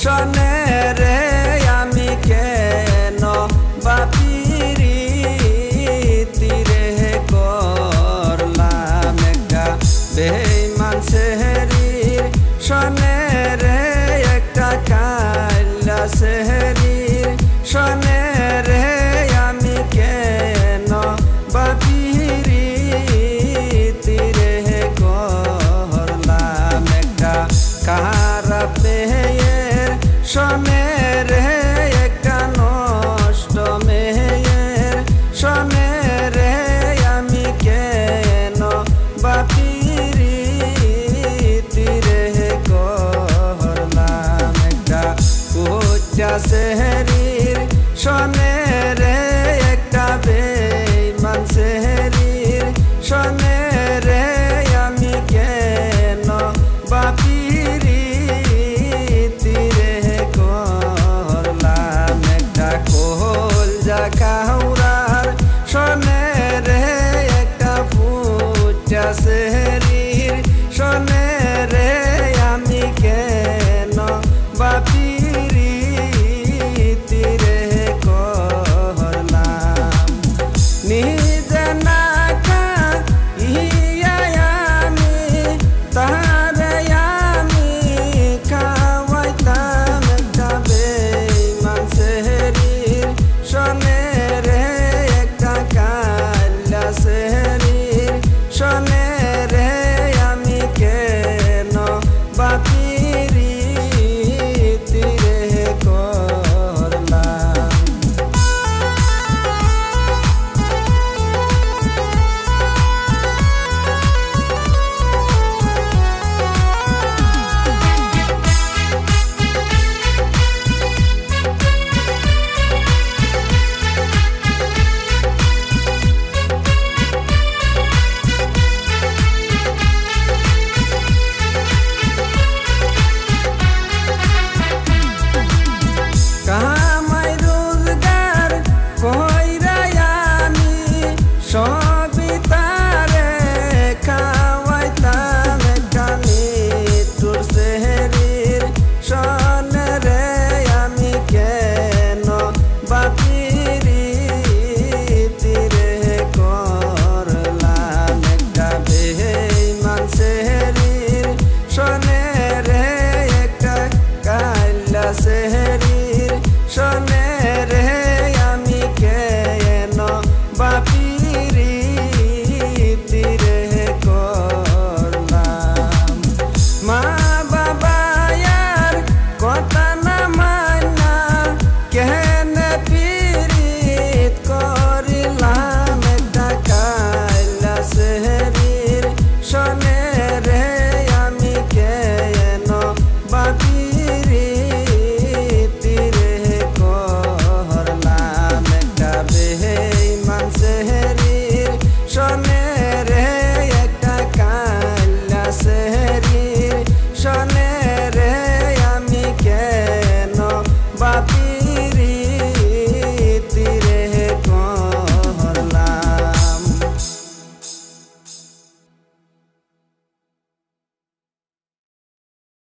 শোনে রে আমি কেন বাপিরিতি রে করলাম একটা বেঈমান সেহরির শোনে রে একটা কাইলা সেহরির শোনে রে আমি কেন বাপিরিতি রে করলাম একটা খারাপ মেয়ের শোনে রে একটা নষ্ট মেয়ের শোনে রে আমি কেন বাপিরিতি রে করলাম একটা কুচ্চা সেহরির শোনে রে একটা বেঈমান সেহরির শোনে